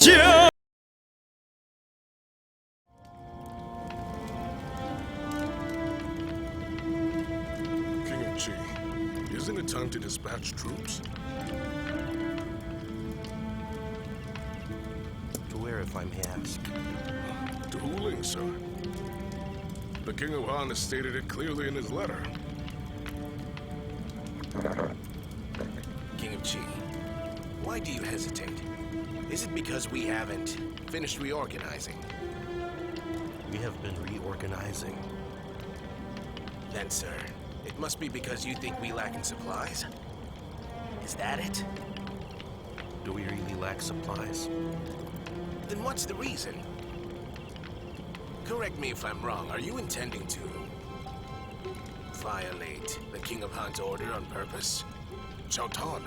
King of Qi, isn't it time to dispatch troops? To where, if I may ask? To Huling, sir. The King of Han has stated it clearly in his letter. King of Qi, why do you hesitate? Is it because we haven't finished reorganizing? We have been reorganizing. Then, sir, it must be because you think we lack in supplies. Is that it? Do we really lack supplies? Then what's the reason? Correct me if I'm wrong. Are you intending to violate the King of Han's order on purpose? Xiao Tan.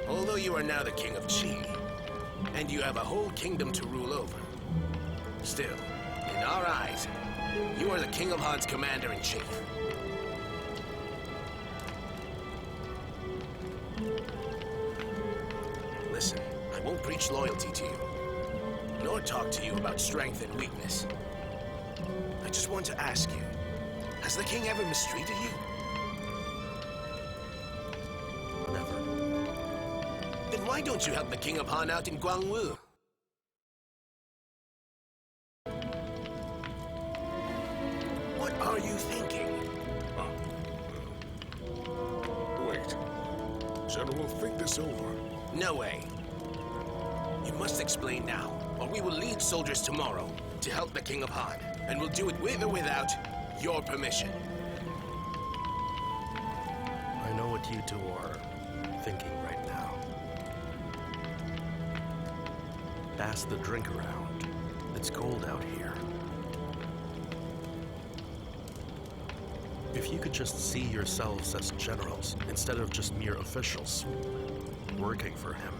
Although you are now the King of Qi, and you have a whole kingdom to rule over, still, in our eyes, you are the King of Han's commander-in-chief. Listen, I won't preach loyalty to you, nor talk to you about strength and weakness. I just want to ask you, has the king ever mistreated you? Never. Then why don't you help the King of Han out in Guangwu? What are you thinking? Wait. General, think this over. No way. You must explain now, or we will lead soldiers tomorrow to help the King of Han, and we'll do it with or without your permission. I know what you two are thinking right now. Pass the drink around. It's cold out here. If you could just see yourselves as generals instead of just mere officials working for him.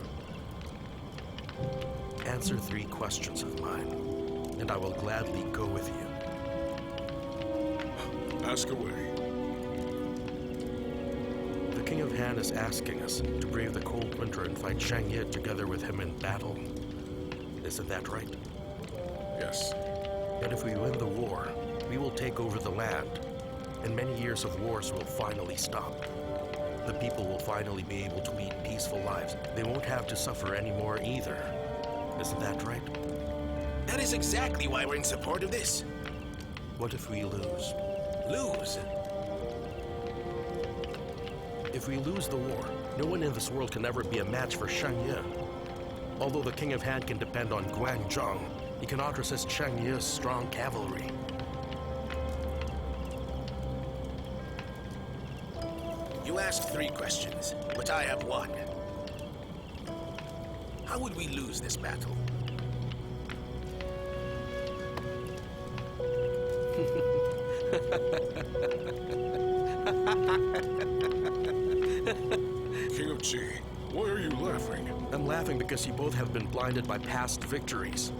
Answer 3 questions of mine, and I will gladly go with you. Ask away. The King of Han is asking us to brave the cold winter and fight Xiang Yu together with him in battle. Isn't that right? Yes. And if we win the war, we will take over the land, and many years of wars will finally stop. The people will finally be able to lead peaceful lives. They won't have to suffer anymore either. Isn't that right? That is exactly why we're in support of this. What if we lose? Lose? If we lose the war, no one in this world can ever be a match for Xiang Yu. Although the King of Han can depend on Guangzhong, he cannot resist Xiang Yu's strong cavalry. You asked 3 questions, but I have 1. How would we lose this battle? King of Qi, why are you laughing? I'm laughing because you both have been blinded by past victories.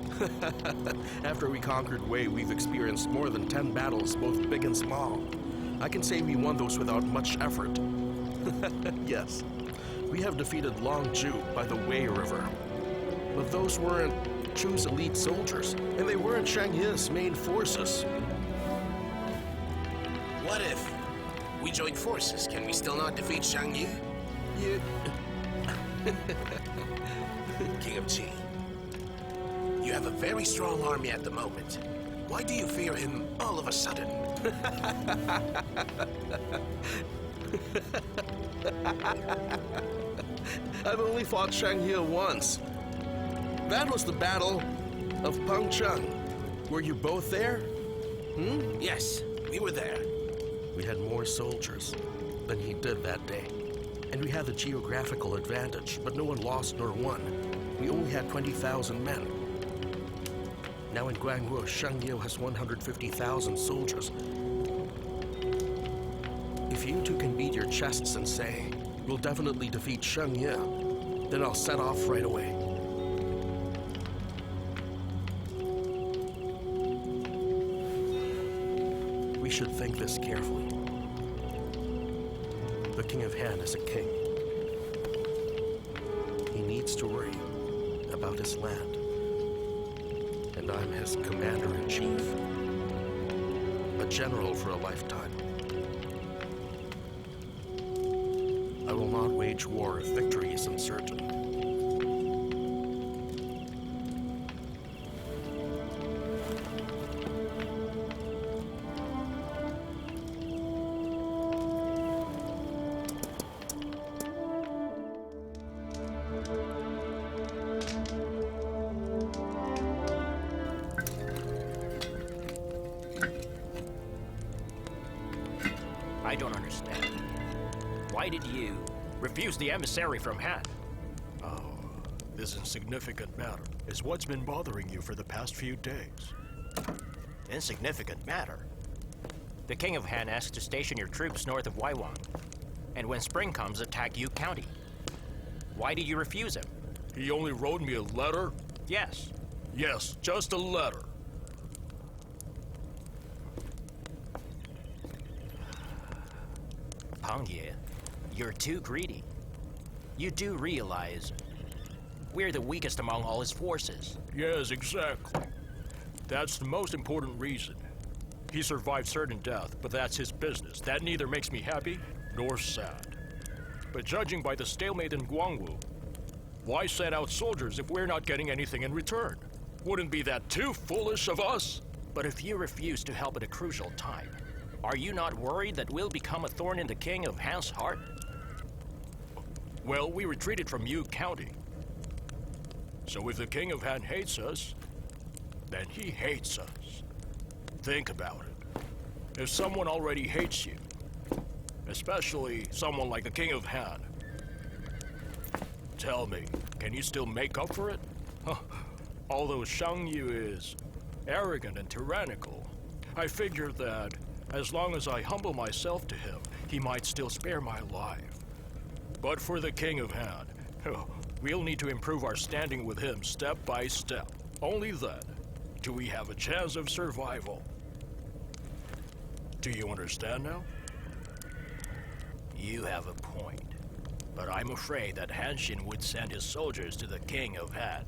After we conquered Wei, we've experienced more than 10 battles, both big and small. I can say we won those without much effort. Yes, we have defeated Longju by the Wei River. But those weren't Chu's elite soldiers, and they weren't Xiang Yu's main forces. What if we join forces? Can we still not defeat Xiang Yu? Yeah. King of Qi, you have a very strong army at the moment. Why do you fear him all of a sudden? I've only fought Xiang Yu once. That was the Battle of Pengcheng. Were you both there? Yes, we were there. We had more soldiers than he did that day. And we had the geographical advantage, but no one lost nor won. We only had 20,000 men. Now in Guangwu, Xiang Yu has 150,000 soldiers. If you two can beat your chests and say, we'll definitely defeat Xiang Yu, then I'll set off right away. We should think this carefully. The King of Han is a king. He needs to worry about his land. And I'm his commander-in-chief. A general for a lifetime. I will not wage war if victory is uncertain. I don't understand. Why did you refuse the emissary from Han? Oh, this insignificant matter is what's been bothering you for the past few days. Insignificant matter? The King of Han asked to station your troops north of Waiwang, and when spring comes, attack Yu County. Why did you refuse him? He only wrote me a letter? Yes. Yes, just a letter. Pang Ye, you're too greedy. You do realize we're the weakest among all his forces. Yes, exactly. That's the most important reason. He survived certain death, but that's his business. That neither makes me happy nor sad. But judging by the stalemate in Guangwu, why send out soldiers if we're not getting anything in return? Wouldn't be that too foolish of us? But if you refuse to help at a crucial time, are you not worried that we'll become a thorn in the King of Han's heart? Well, we retreated from Yu County. So if the King of Han hates us, then he hates us. Think about it. If someone already hates you, especially someone like the King of Han, tell me, can you still make up for it? Although Xiang Yu is arrogant and tyrannical, I figure that as long as I humble myself to him, he might still spare my life. But for the King of Han, we'll need to improve our standing with him step by step. Only then do we have a chance of survival. Do you understand now? You have a point. But I'm afraid that Han Xin would send his soldiers to the King of Han.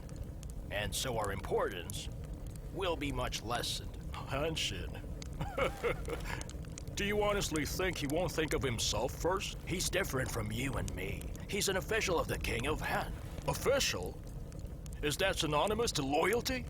And so our importance will be much lessened. Han Xin? Do you honestly think he won't think of himself first? He's different from you and me. He's an official of the King of Han. Official? Is that synonymous to loyalty?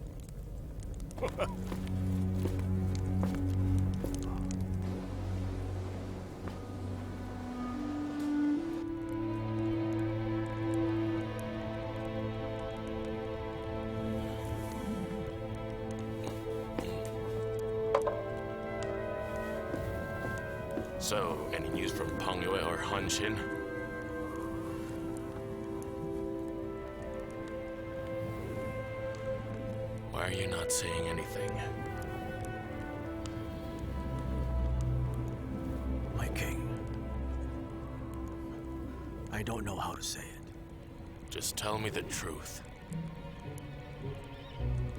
So, any news from Pang Yue or Han Xin? Why are you not saying anything? My king, I don't know how to say it. Just tell me the truth.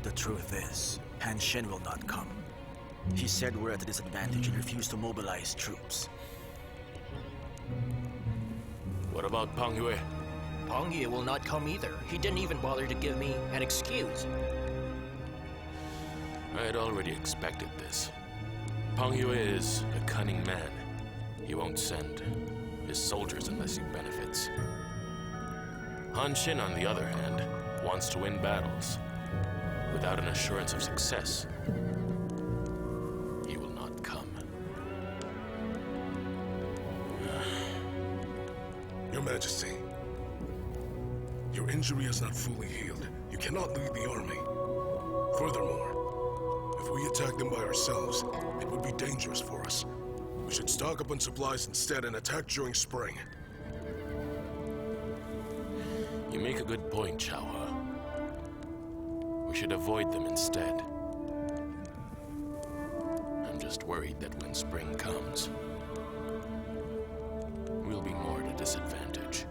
The truth is, Han Xin will not come. He said we're at a disadvantage and refused to mobilize troops. What about Pang Yue? Pang Ye will not come either. He didn't even bother to give me an excuse. I had already expected this. Pang Yue is a cunning man. He won't send his soldiers unless he benefits. Han Xin, on the other hand, wants to win battles without an assurance of success. He will not come. Your Majesty, your injury is not fully healed. You cannot lead the army. Furthermore, if we attack them by ourselves, it would be dangerous for us. We should stock up on supplies instead and attack during spring. You make a good point, Xiao He. We should avoid them instead. I'm just worried that when spring comes, we'll be more at a disadvantage.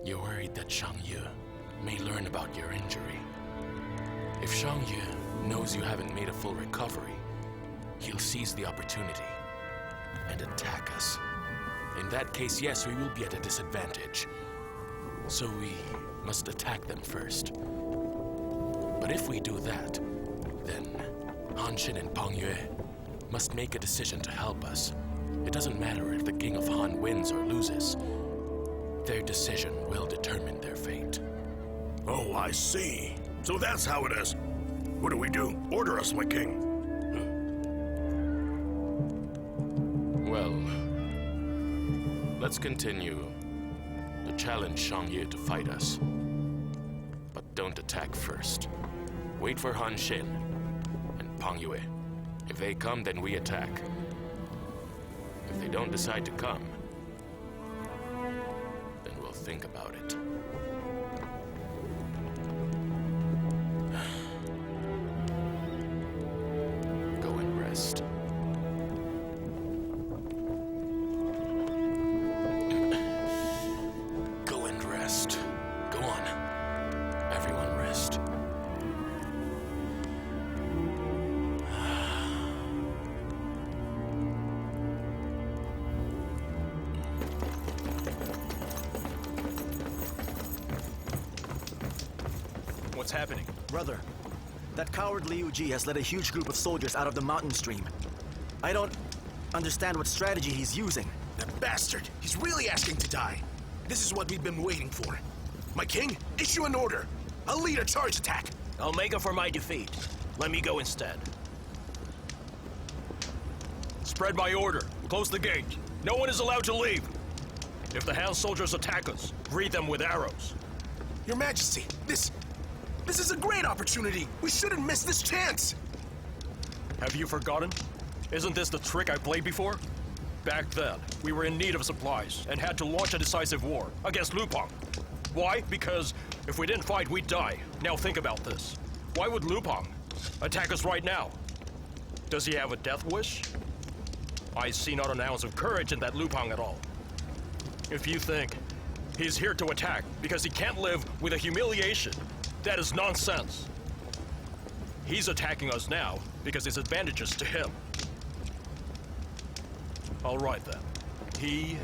You're worried that Xiang Yu may learn about your injury. If Xiang Yu knows you haven't made a full recovery, he'll seize the opportunity and attack us. In that case, yes, we will be at a disadvantage. So we must attack them first. But if we do that, then Han Xin and Peng Yue must make a decision to help us. It doesn't matter if the King of Han wins or loses. Their decision will determine their fate. Oh, I see. So that's how it is. What do we do? Order us, my king. Well, let's continue to challenge Xiang Yu to fight us. But don't attack first. Wait for Han Xin and Peng Yue. If they come, then we attack. If they don't decide to come, then we'll think about it. Go and rest. Go and rest. Go on. Everyone rest. What's happening? Brother, that coward Liu Ji has led a huge group of soldiers out of the mountain stream. I don't understand what strategy he's using. That bastard! He's really asking to die. This is what we've been waiting for. My king, issue an order. I'll lead a charge attack. I'll make up for my defeat. Let me go instead. Spread my order. Close the gate. No one is allowed to leave. If the Han soldiers attack us, greet them with arrows. Your Majesty, this is a great opportunity. We shouldn't miss this chance. Have you forgotten? Isn't this the trick I played before? Back then, we were in need of supplies and had to launch a decisive war against Lu Peng. Why? Because if we didn't fight, we'd die. Now think about this. Why would Lu Peng attack us right now? Does he have a death wish? I see not an ounce of courage in that Lu Peng at all. If you think he's here to attack because he can't live with a humiliation, that is nonsense. He's attacking us now because it's advantageous to him. All right then. He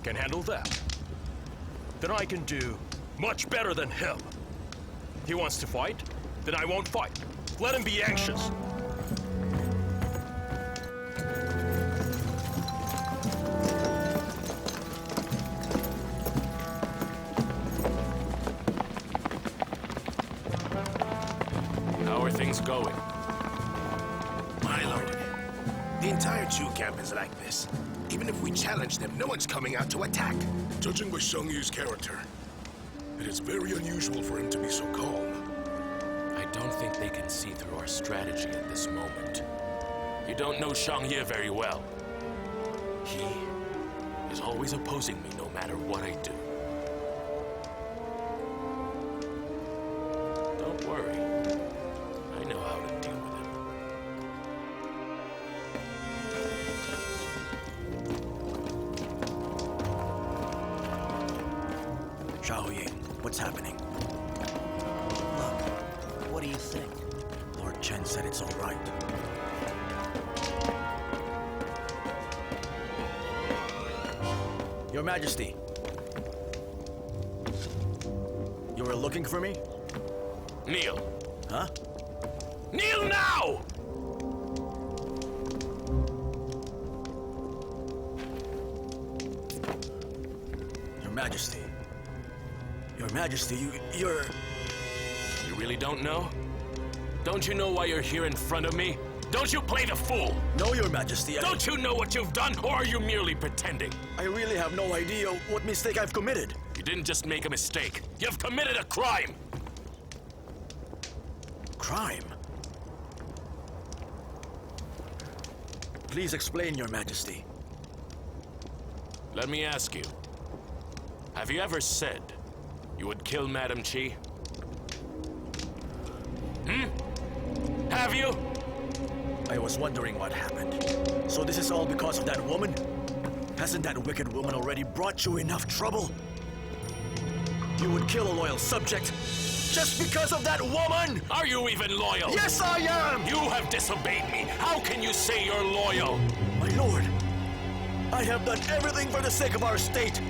can handle that. Then I can do much better than him. He wants to fight? Then I won't fight. Let him be anxious. How are things going? My lord, the entire Chu camp is like this. Even if we challenge them, no one's coming out to attack. Judging by Xiang Yu's character, it is very unusual for him to be so calm. I don't think they can see through our strategy at this moment. You don't know Xiang Yu very well. He is always opposing me no matter what I do. Don't worry. I know how to deal with him. Xiao He, what's happening? Look, what do you think? Lord Chen said it's all right. Your Majesty. You were looking for me? Kneel! Huh? Kneel now! Your Majesty. Your Majesty, you're... You really don't know? Don't you know why you're here in front of me? Don't you play the fool! No, Your Majesty, Don't you know what you've done, or are you merely pretending? I really have no idea what mistake I've committed. You didn't just make a mistake. You've committed a crime! Crime? Please explain, Your Majesty. Let me ask you. Have you ever said you would kill Madam Qi? Have you? I was wondering what happened. So this is all because of that woman? Hasn't that wicked woman already brought you enough trouble? You would kill a loyal subject just because of that woman? Are you even loyal? Yes, I am! You have disobeyed me. How can you say you're loyal? My lord, I have done everything for the sake of our state.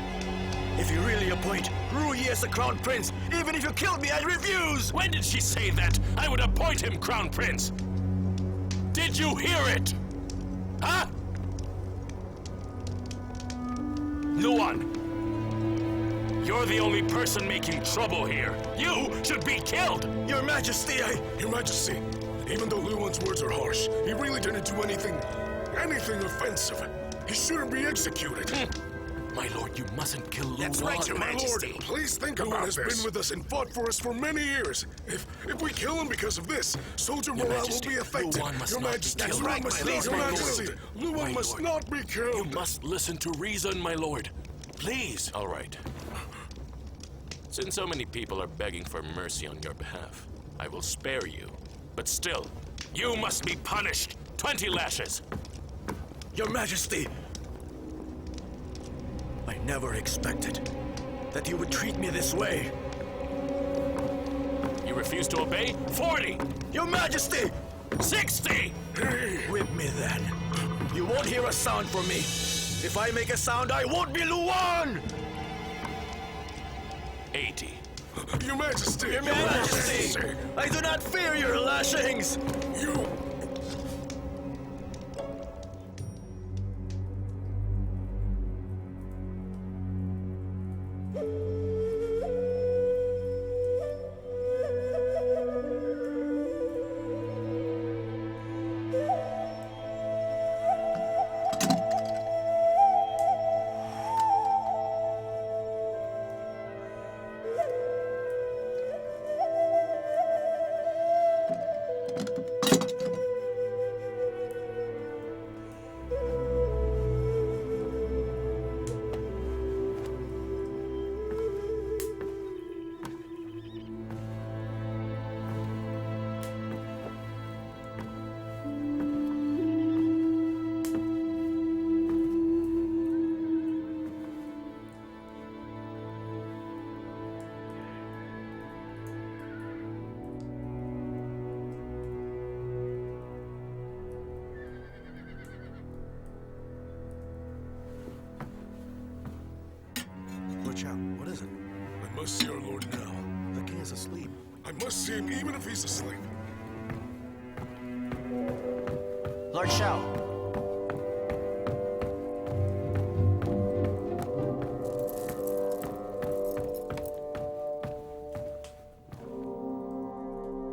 If you really appoint Ru Yi as the crown prince, even if you killed me, I'd refuse! When did she say that? I would appoint him crown prince! Did you hear it? Huh? Luan! You're the only person making trouble here. You should be killed! Your Majesty, Your Majesty, even though Luan's words are harsh, he really didn't do anything offensive. He shouldn't be executed. My lord, you mustn't kill Luan. That's right, Your My Majesty. lord, please think about Luan this. has Been with us and fought for us for many years. If we kill him because of this, soldier Your morale Majesty, will be affected. Luan must Your not be Majesty, killed. Luan Right, must my not lord, be my killed. lord. Luan My must lord. not be You killed. must listen to reason, my lord. Please. All right. Since so many people are begging for mercy on your behalf, I will spare you. But still, you must be punished. 20 lashes. Your Majesty! I never expected that you would treat me this way. You refuse to obey? 40! Your Majesty! 60! Whip me then. You won't hear a sound from me. If I make a sound, I won't be Luan! 80. Your Majesty! Your Majesty! I do not fear your lashings! You... What is it? I must see our lord now. The king is asleep. I must see him even if he's asleep. Lord Xiao.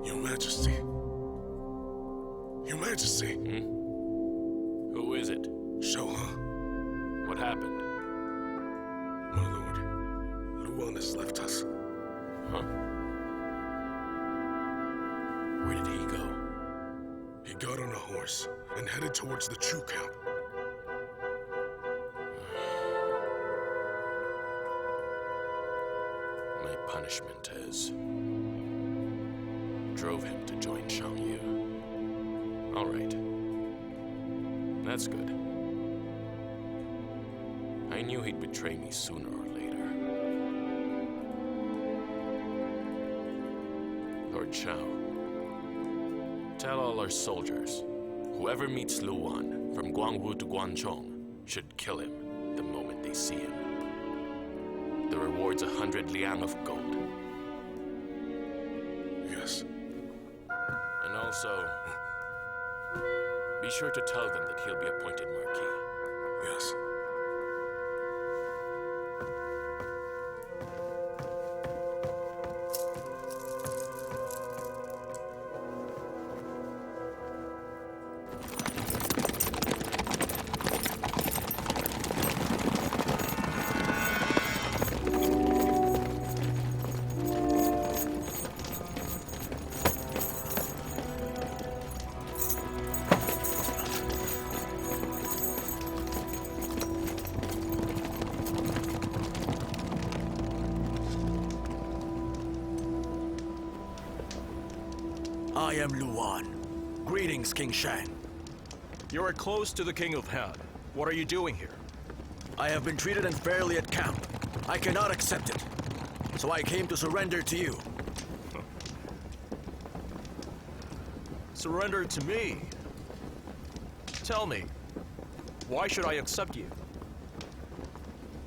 Your Majesty. Your Majesty. Who is it? Xiao He. What happened? My lord, Luan has left us. Huh? Where did he go? He got on a horse and headed towards the Chu camp. My punishment has drove him to join Xiang Yu. All right. That's good. I knew he'd betray me sooner or later. Lord Xiao, tell all our soldiers, whoever meets Luan from Guangwu to Guangzhong should kill him the moment they see him. The reward's 100 liang of gold. Yes. And also, be sure to tell them that he'll be appointed Marquis. Yes. I am Luan. Greetings, King Shang. You are close to the King of Han. What are you doing here? I have been treated unfairly at camp. I cannot accept it. So I came to surrender to you. Surrender to me. Tell me, why should I accept you?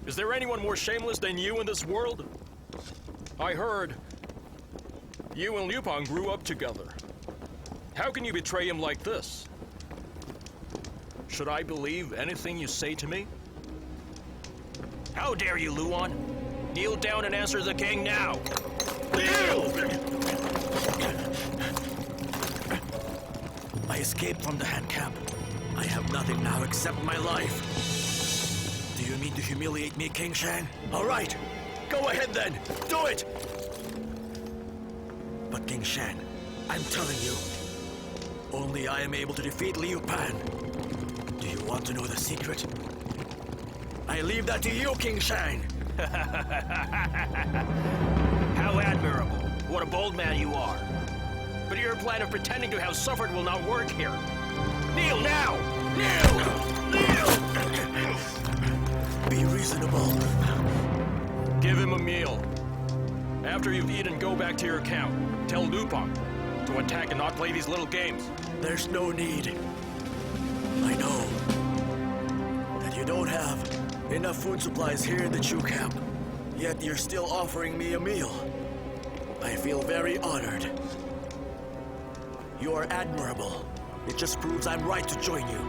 Is there anyone more shameless than you in this world? I heard you and Liu Pang grew up together. How can you betray him like this? Should I believe anything you say to me? How dare you, Luan? Kneel down and answer the king now! Kneel! I escaped from the Han camp. I have nothing now except my life. Do you mean to humiliate me, King Shang? All right, go ahead then, do it! But King Shang, I'm telling you, only I am able to defeat Liu Pan. Do you want to know the secret? I leave that to you, King Shang. How admirable. What a bold man you are. But your plan of pretending to have suffered will not work here. Kneel now! Kneel! Kneel! Be reasonable. Give him a meal. After you've eaten, go back to your camp. Tell Liu Pang to attack and not play these little games. There's no need. I know that you don't have enough food supplies here in the Chu camp, yet you're still offering me a meal. I feel very honored. You are admirable. It just proves I'm right to join you.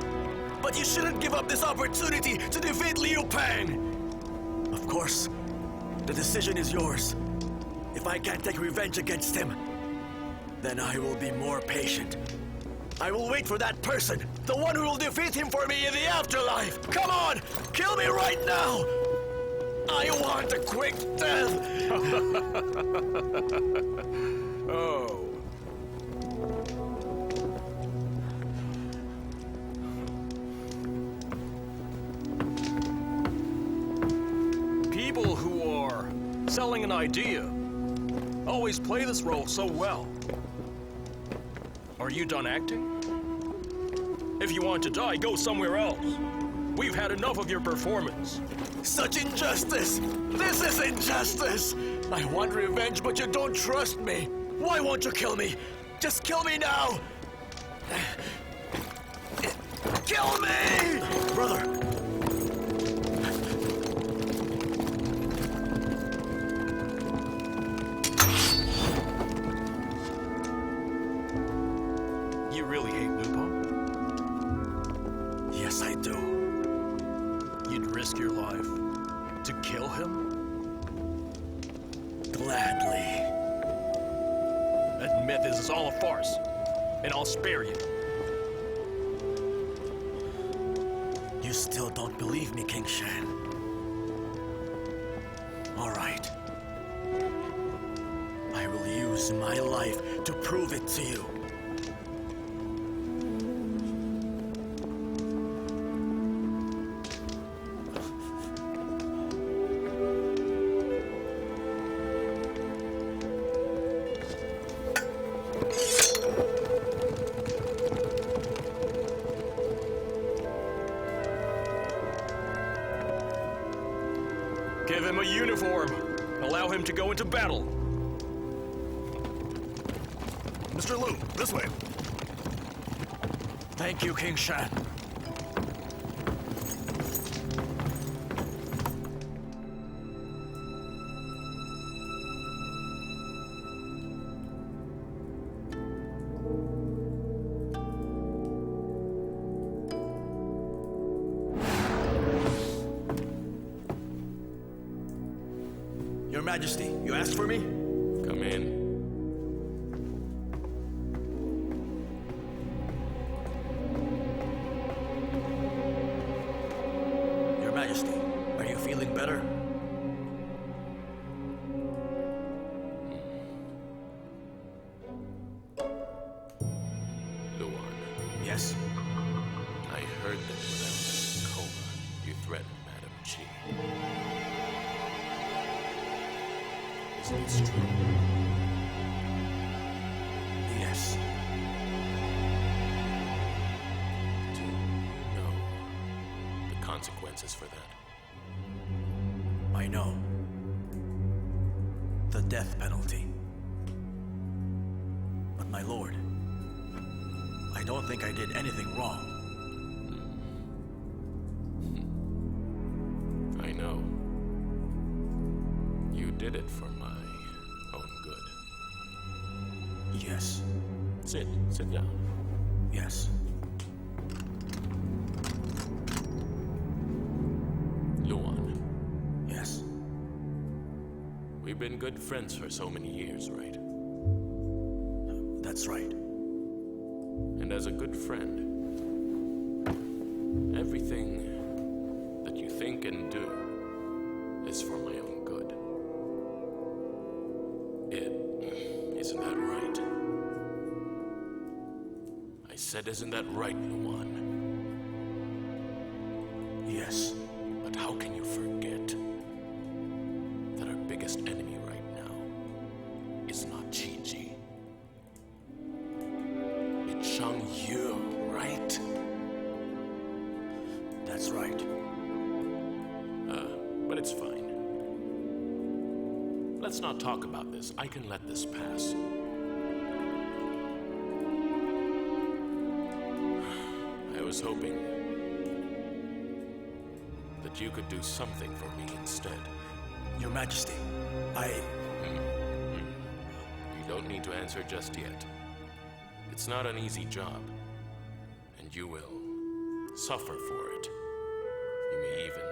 But you shouldn't give up this opportunity to defeat Liu Pang! Of course, the decision is yours. If I can't take revenge against him, then I will be more patient. I will wait for that person, the one who will defeat him for me in the afterlife! Come on! Kill me right now! I want a quick death! Oh. People who are selling an idea always play this role so well. Are you done acting? If you want to die, go somewhere else. We've had enough of your performance. Such injustice! This is injustice! I want revenge, but you don't trust me. Why won't you kill me? Just kill me now! Kill me! Brother! You really hate Liu Pang? Yes, I do. You'd risk your life to kill him? Gladly. Admit this is all a farce, and I'll spare you. You still don't believe me, King Shan. All right. I will use my life to prove it to you. Give him a uniform. Allow him to go into battle. Mr. Liu, this way. Thank you, King Shan. Your Majesty, you asked for me? Come in. Your Majesty, are you feeling better? Luan, Yes. I heard that when I was in a coma, you threatened Madame Qi. Is this true? Yes. Do you know the consequences for that? I know. The death penalty. But my lord, I don't think I did anything wrong. I know. did it for my own good. Yes. Sit down. Yes. Luan, Yes. we've been good friends for so many years, right? That's right. And as a good friend, everything that you think and do is for my own good. Isn't that right? I said, isn't that right, Luan? Yes. But how can you forget that our biggest enemy right now is not Chi-Ji? It's Xiang Yu, right? That's right. But it's fine. Let's not talk about this. I can let this pass. I was hoping that you could do something for me instead. Your Majesty, You don't need to answer just yet. It's not an easy job, and you will suffer for it. You may even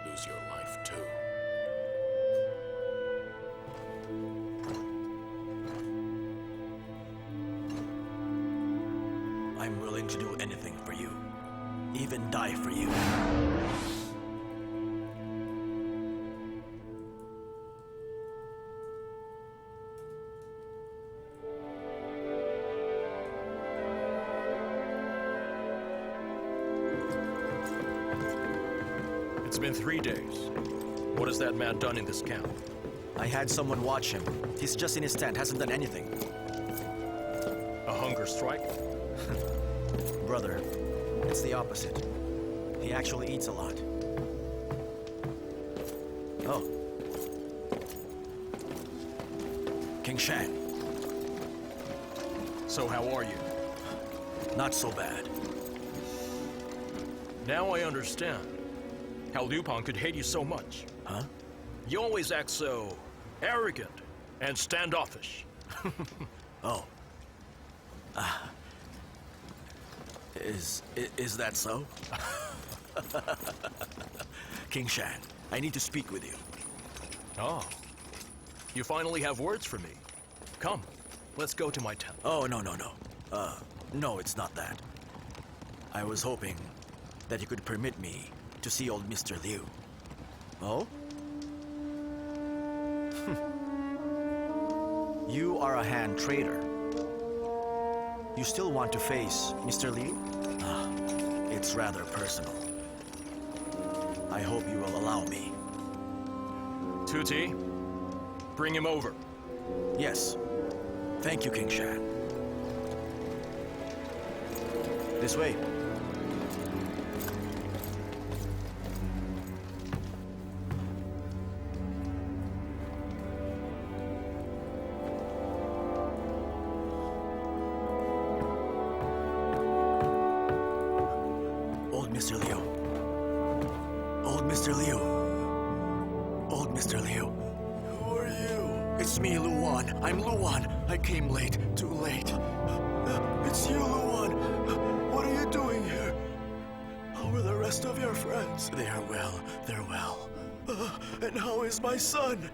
lose your life too. I'm willing to do anything for you. Even die for you. It's been 3 days. What has that man done in this camp? I had someone watch him. He's just in his tent, hasn't done anything. A hunger strike? Brother, it's the opposite. He actually eats a lot. Oh. King Shan. So how are you? Not so bad. Now I understand how Liu Pang could hate you so much. Huh? You always act so arrogant and standoffish. Oh. Is that so? King Shan, I need to speak with you. Oh. You finally have words for me. Come, let's go to my tent. Oh, no. No, it's not that. I was hoping that you could permit me to see old Mr. Liu. Oh? You are a Han traitor. You still want to face Mr. Liu? It's rather personal. I hope you will allow me. Tuti, bring him over. Yes. Thank you, King Shan. This way. Old Mr. Liu. Old Mr. Liu. Old Mr. Liu. Who are you? It's me, Luan. I'm Luan. I came late. Too late. It's you, Luan. What are you doing here? How are the rest of your friends? They are well. They're well. And how is my son?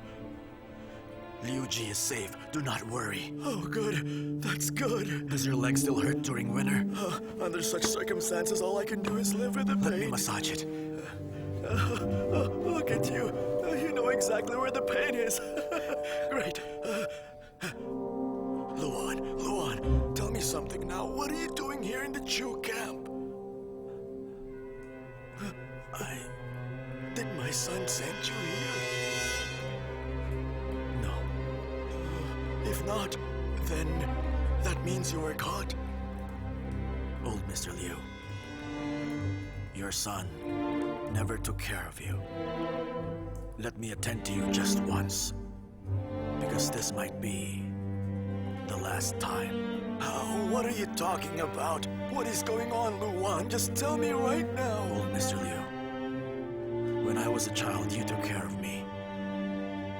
Liu Ji is safe. Do not worry. Oh, good. That's good. Does your leg still hurt during winter? Under such circumstances, all I can do is live with the pain. Let me massage it. Look at you. You know exactly where the pain is. Great. Luan, tell me something now. What are you doing here in the Chu camp? Did my son send you here? No. If not, then that means you were caught. Old Mr. Liu, your son never took care of you. Let me attend to you just once, because this might be the last time. What are you talking about? What is going on, Luan? Just tell me right now. Old Mr. Liu, when I was a child, you took care of me.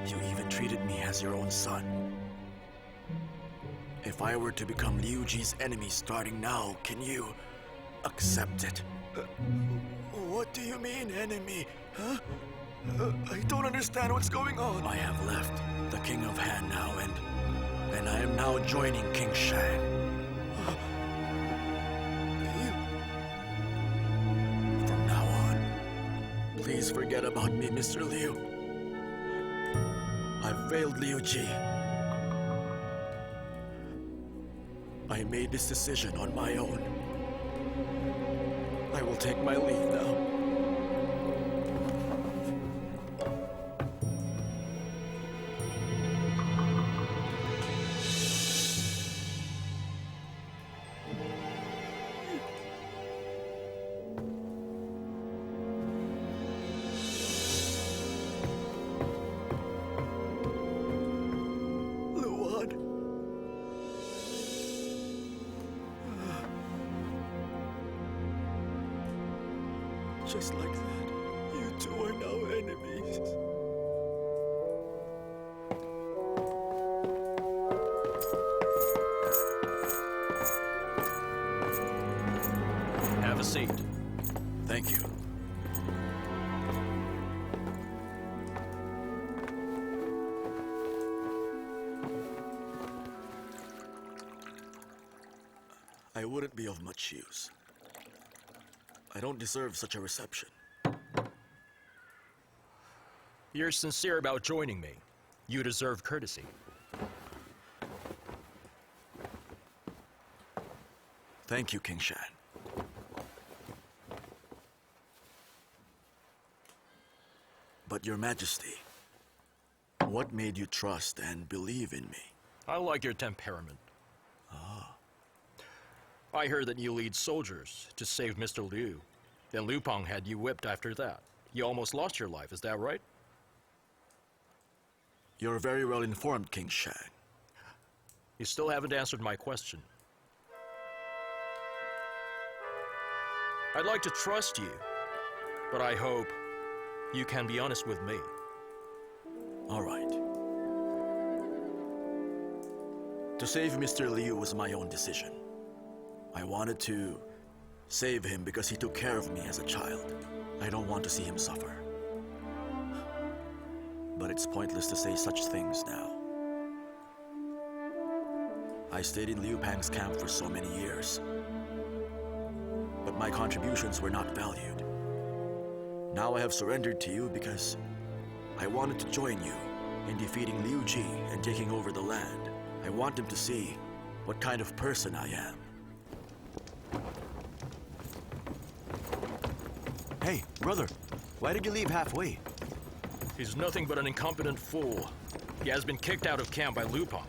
You even treated me as your own son. If I were to become Liu Ji's enemy starting now, can you accept it? What do you mean, enemy? Huh? I don't understand what's going on. I have left the King of Han now, and I am now joining King Shang. From now on, please forget about me, Mr. Liu. I've failed Liu Ji. I made this decision on my own. I will take my leave now. Just like that, you two are now enemies. Have a seat. Thank you. I wouldn't be of much use. I don't deserve such a reception. You're sincere about joining me. You deserve courtesy. Thank you, King Shan. But Your Majesty, what made you trust and believe in me? I like your temperament. I heard that you lead soldiers to save Mr. Liu. Then Liu Pang had you whipped after that. You almost lost your life, is that right? You're very well informed, King Shang. You still haven't answered my question. I'd like to trust you, but I hope you can be honest with me. All right. To save Mr. Liu was my own decision. I wanted to save him because he took care of me as a child. I don't want to see him suffer. But it's pointless to say such things now. I stayed in Liu Pang's camp for so many years. But my contributions were not valued. Now I have surrendered to you because I wanted to join you in defeating Liu Ji and taking over the land. I want him to see what kind of person I am. Hey, brother, why did you leave halfway? He's nothing but an incompetent fool. He has been kicked out of camp by Liu Pang.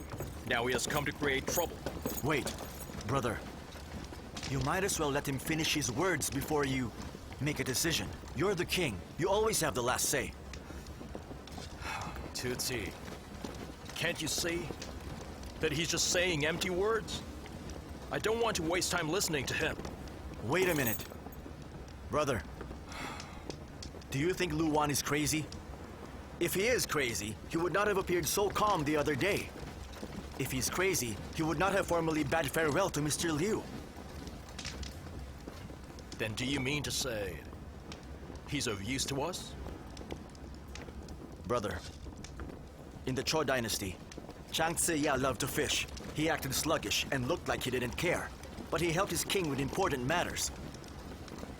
Now he has come to create trouble. Wait, brother. You might as well let him finish his words before you make a decision. You're the king. You always have the last say. Tootsie, can't you see that he's just saying empty words? I don't want to waste time listening to him. Wait a minute. Brother, do you think Lu Wan is crazy? If he is crazy, he would not have appeared so calm the other day. If he's crazy, he would not have formally bade farewell to Mr. Liu. Then do you mean to say he's of use to us? Brother, in the Chu Dynasty, Zhang Liang loved to fish. He acted sluggish and looked like he didn't care, but he helped his king with important matters.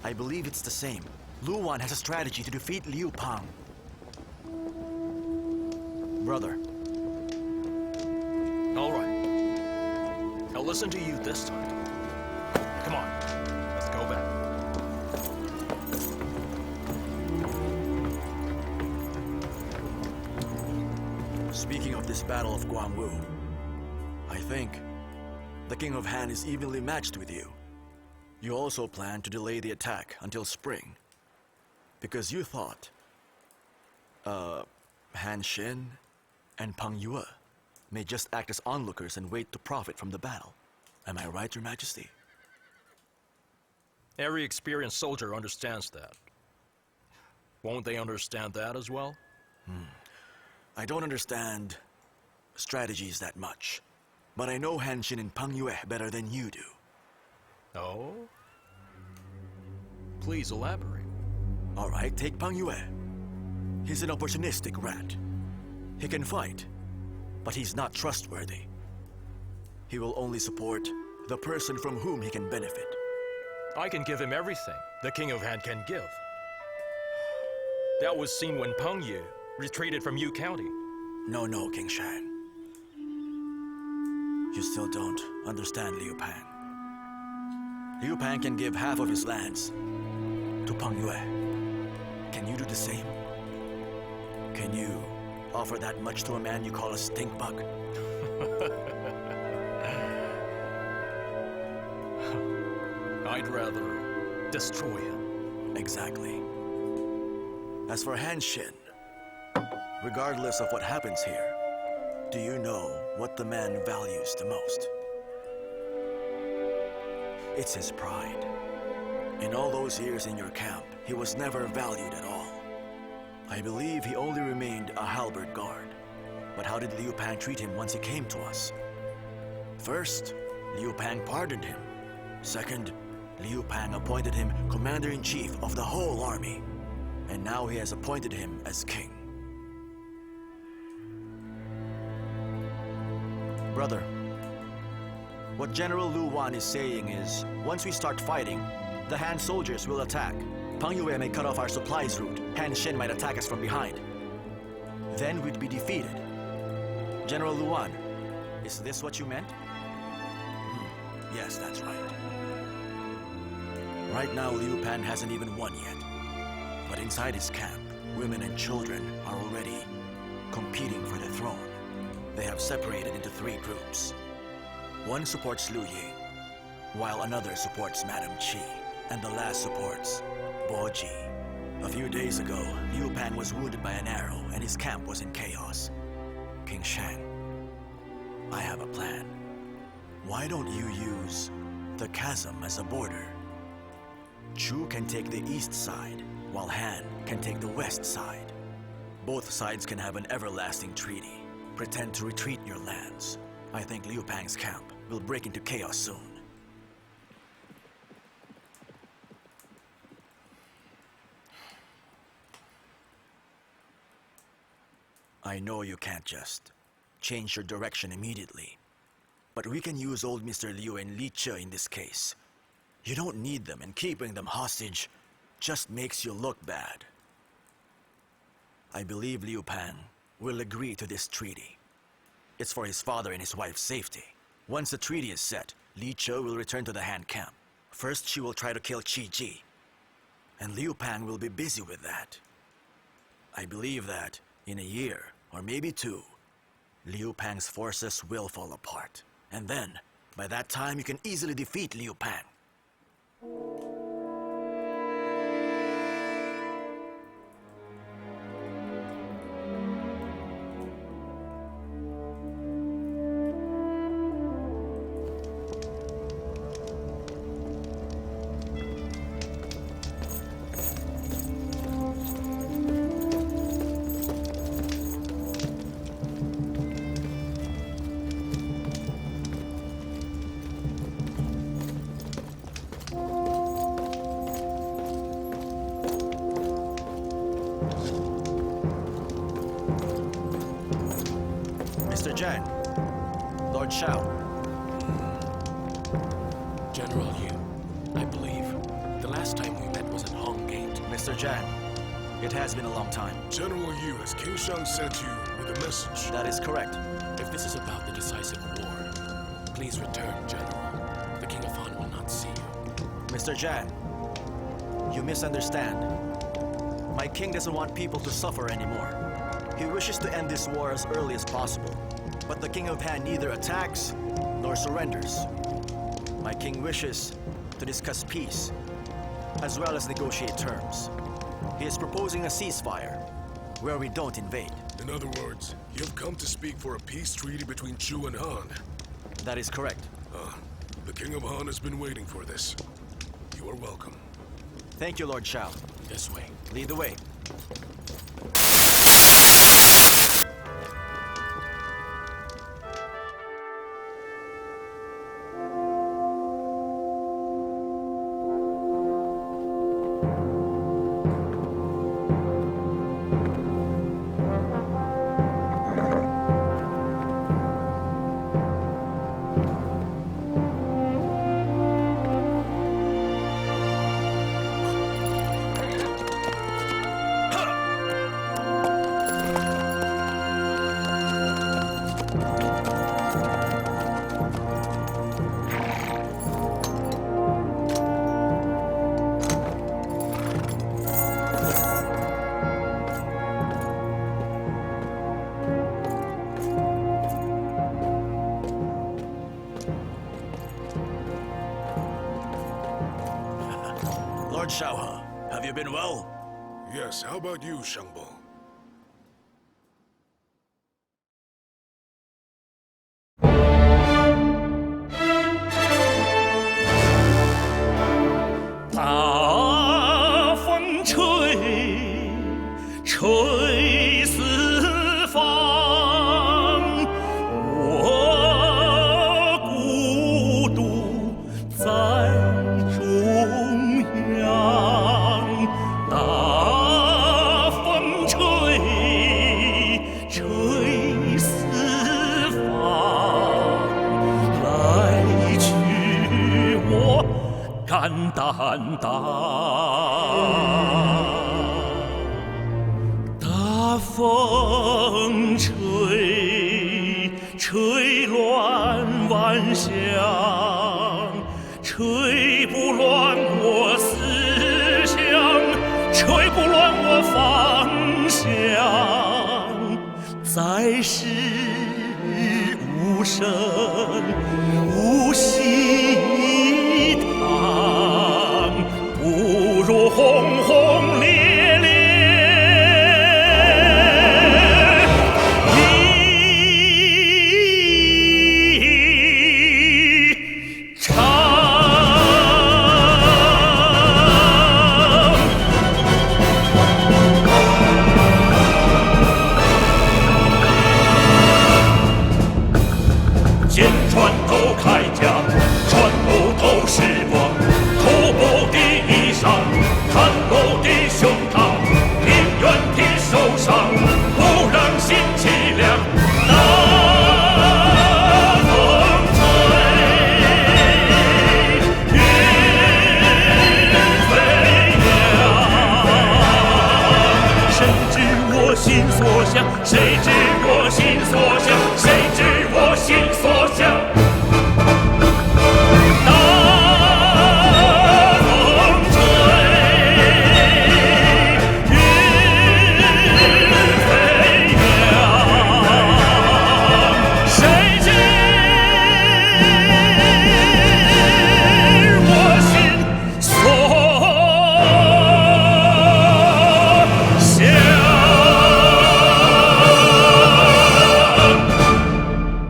I believe it's the same. Lu Wan has a strategy to defeat Liu Pang. Brother. All right. I'll listen to you this time. Come on, let's go back. Speaking of this Battle of Guangwu, I think the King of Han is evenly matched with you. You also plan to delay the attack until spring, because you thought, Han Xin and Pang Yue may just act as onlookers and wait to profit from the battle. Am I right, Your Majesty? Every experienced soldier understands that. Won't they understand that as well? I don't understand strategies that much, but I know Han Xin and Peng Yue better than you do. Oh? Please elaborate. All right, take Peng Yue. He's an opportunistic rat. He can fight, but he's not trustworthy. He will only support the person from whom he can benefit. I can give him everything the King of Han can give. That was seen when Peng Yu retreated from Yu County. No, King Shan. You still don't understand Liu Pan. Liu Pan can give half of his lands to Peng Yue. Can you do the same? Can you offer that much to a man you call a stink bug? I'd rather destroy him. Exactly. As for Han Xin, regardless of what happens here, do you know what the man values the most? It's his pride. In all those years in your camp, he was never valued at all. I believe he only remained a halberd guard. But how did Liu Pan treat him once he came to us? First, Liu Pan pardoned him. Second, Liu Pan appointed him commander-in-chief of the whole army. And now he has appointed him as king. Brother, what General Lu Wan is saying is, once we start fighting, the Han soldiers will attack. Peng Yue may cut off our supplies route. Han Xin might attack us from behind. Then we'd be defeated. General Lu Wan, is this what you meant? Yes, that's right. Right now, Liu Pan hasn't even won yet. But inside his camp, women and children are already competing for the throne. They have separated into 3 groups. One supports Liu Yi, while another supports Madame Qi, and the last supports Bo Ji. A few days ago, Liu Pan was wounded by an arrow and his camp was in chaos. King Shan, I have a plan. Why don't you use the chasm as a border? Chu can take the east side, while Han can take the west side. Both sides can have an everlasting treaty. Pretend to retreat your lands. I think Liu Pan's camp will break into chaos soon. I know you can't just change your direction immediately, but we can use old Mr. Liu and Li Che in this case. You don't need them, and keeping them hostage just makes you look bad. I believe Liu Pan will agree to this treaty. It's for his father and his wife's safety. Once the treaty is set, Li Che will return to the Han camp. First, she will try to kill Qi Ji, and Liu Pan will be busy with that. I believe that in a year, or maybe 2, Liu Pan's forces will fall apart. And then, by that time, you can easily defeat Liu Pan. Mr. Zhang, Lord Xiao. General Yu, I believe the last time we met was at Hong Gate. Mr. Zhang, it has been a long time. General Yu, has King Shang sent you with a message? That is correct. If this is about the decisive war, please return, General. The King of Han will not see you. Mr. Zhang, you misunderstand. My king doesn't want people to suffer anymore. He wishes to end this war as early as possible. But the King of Han neither attacks nor surrenders. My king wishes to discuss peace, as well as negotiate terms. He is proposing a ceasefire, where we don't invade. In other words, you have come to speak for a peace treaty between Chu and Han. That is correct. The King of Han has been waiting for this. You are welcome. Thank you, Lord Xiao. This way. Lead the way. Lord Xiao He, have you been well? Yes, how about you, Shangbo? 大风吹，吹四方。我孤独在中央。大风吹，吹四方。来去我肝胆大，大风吹，吹乱万象，吹不乱我思想，吹不乱我方向。在世无声无息堂，不如轰轰烈烈一场。剑穿头铠甲，穿木头石光，徒步的衣裳，袒露的胸膛，宁愿替受伤，不让心凄凉。大风吹，云飞扬。谁知我心所向？谁知我